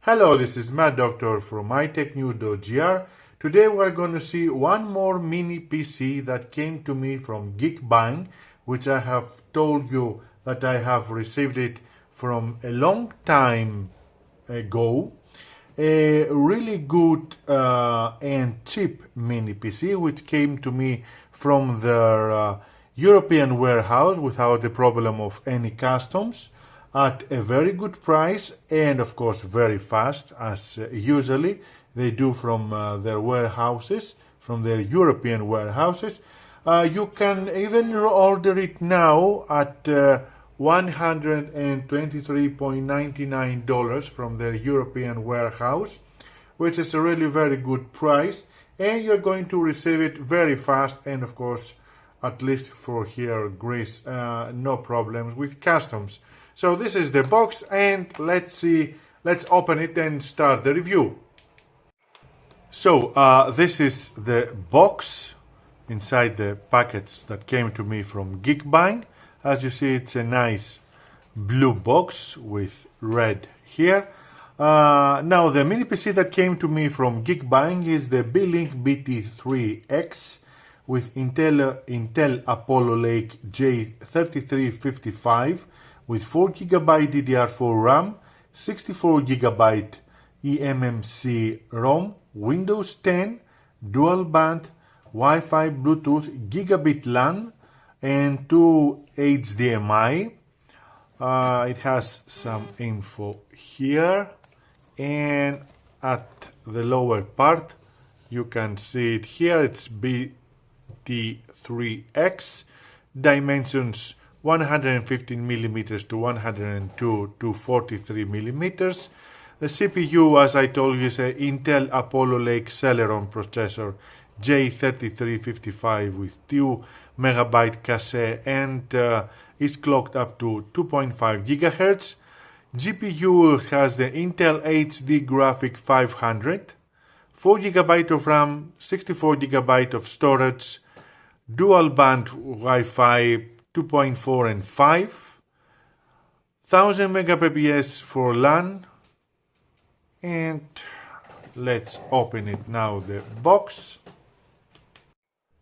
Hello, this is Matt Doctor from mytechnews.gr. Today we're going to see one more mini PC that came to me from Geekbuying, which I have told you that I have received it from a long time ago. A really good and cheap mini PC which came to me from their European warehouse without the problem of any customs at a very good price and of course very fast, as usually they do from their warehouses, from their European warehouses. You can even order it now at $123.99 from their European warehouse, which is a really very good price, and you're going to receive it very fast, and of course, at least for here Greece, no problems with customs. So this is the box, and let's open it and start the review. So this is the box inside the packets that came to me from Geekbuying. As you see, it's a nice blue box with red here. Now the mini PC that came to me from Geekbuying is the Beelink BT3-X with Intel Apollo Lake J3355 with 4GB DDR4 RAM, 64GB eMMC ROM, Windows 10, Dual Band WiFi, Bluetooth, Gigabit LAN, and 2 HDMI. It has some info here, and at the lower part you can see it here. It's BT3X, dimensions 115 millimeters to 102 to 43 millimeters. The CPU, as I told you, is an Intel Apollo Lake Celeron processor J3355 with 2MB cache and is clocked up to 2.5 GHz. GPU has the Intel HD Graphic 500, 4GB of RAM, 64GB of storage, Dual Band Wi-Fi 2.4 and 5, 1000 Mbps for LAN, and let's open it now, the box.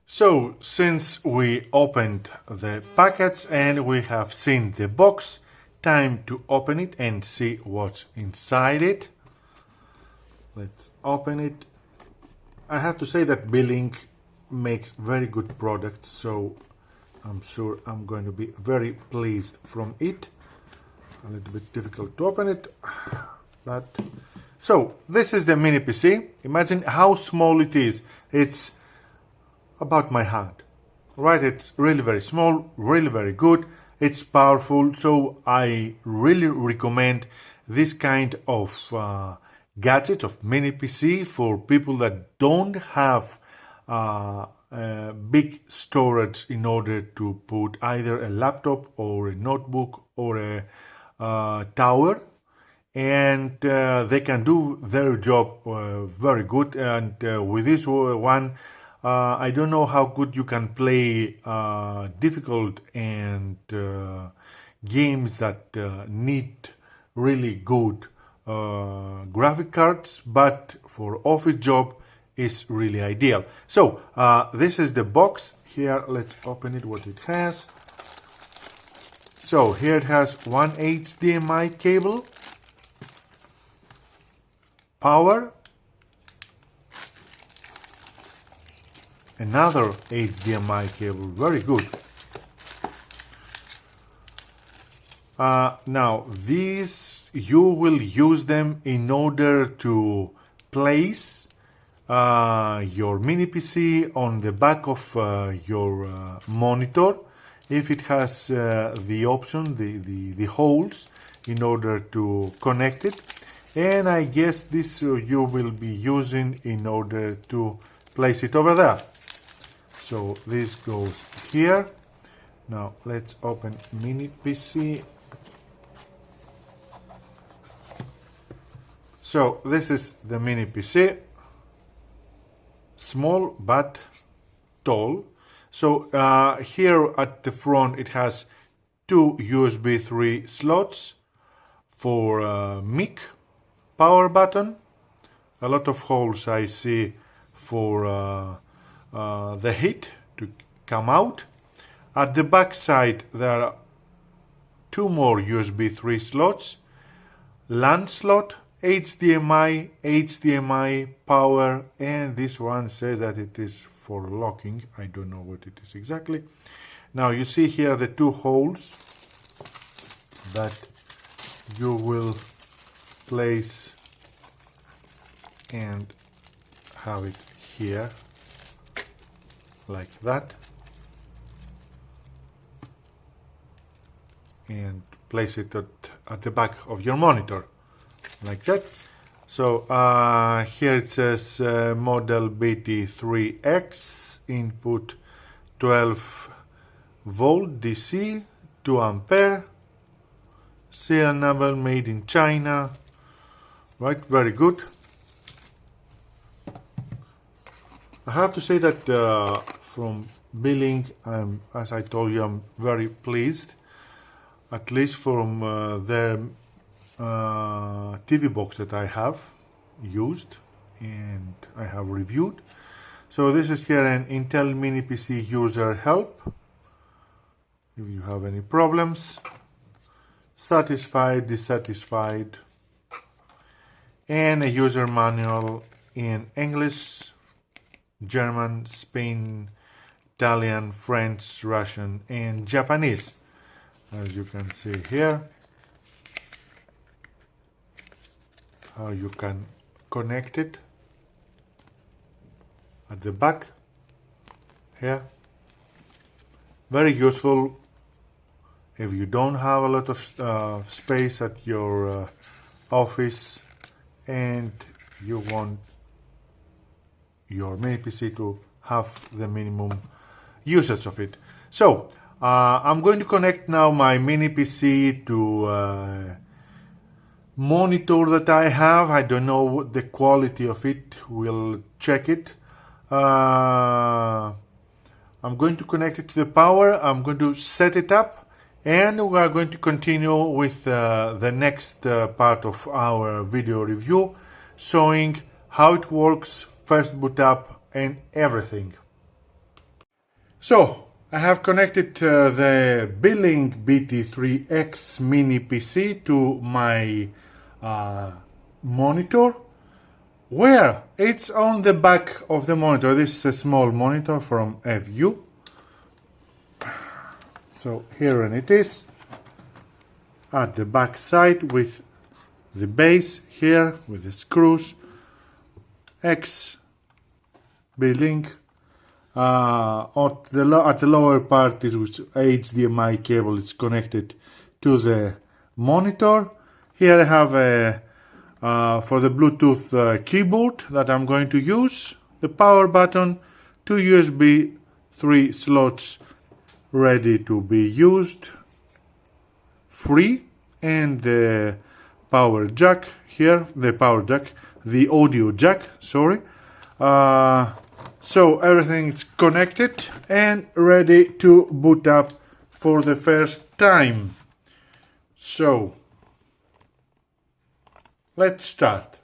So since we opened the packets and we have seen the box, time to open it and see what's inside it. Let's open it. I have to say that Beelink makes very good products, so I'm sure I'm going to be very pleased from it. A little bit difficult to open it, but so this is the mini PC. Imagine how small it is. It's about my hand, right? It's really very small, really very good. It's powerful, so I really recommend this kind of gadget, of mini PC, for people that don't have big storage in order to put either a laptop or a notebook or a tower, and they can do their job very good. And with this one, I don't know how good you can play difficult and games that need really good graphic cards, but for office job is really ideal. So this is the box. Here, let's open it, what it has. So here it has one HDMI cable, power, another HDMI cable, very good. Now these, you will use them in order to place your mini PC on the back of your monitor, if it has the option, the holes in order to connect it. And I guess this you will be using in order to place it over there. So this goes here. Now let's open mini PC. So this is the mini PC, small but tall. So here at the front it has two USB 3 slots for mic, power button. A lot of holes I see for the heat to come out. At the back side there are two more USB 3 slots, LAN slot, HDMI, HDMI power, and this one says that it is for locking. I don't know what it is exactly. Now you see here the two holes that you will place and have it here like that, and place it at the back of your monitor like that. So here it says model BT3-X, input 12 volt DC, 2 ampere, serial number, made in China. Right, very good. I have to say that from Beelink, as I told you, I'm very pleased, at least from their TV box that I have used and I have reviewed. So this is here an Intel Mini PC user help. If you have any problems, satisfied, dissatisfied, and a user manual in English, German, Spain, Italian, French, Russian, and Japanese. As you can see here, how you can connect it at the back here. Very useful if you don't have a lot of space at your office and you want your mini PC to have the minimum usage of it. So I'm going to connect now my mini PC to monitor that I have. I don't know what the quality of it, we'll check it. I'm going to connect it to the power, I'm going to set it up, and we are going to continue with the next part of our video review, showing how it works, first boot up, and everything. So I have connected the Beelink BT3-X mini PC to my monitor, where it's on the back of the monitor. This is a small monitor from a view. So here it is at the back side with the base here with the screws, X, Beelink. At the lower part is with HDMI cable is connected to the monitor. Here I have a for the Bluetooth keyboard that I'm going to use, the power button, two USB 3 slots ready to be used, free, and the power jack here, the audio jack, sorry. So everything is connected and ready to boot up for the first time. So let's start.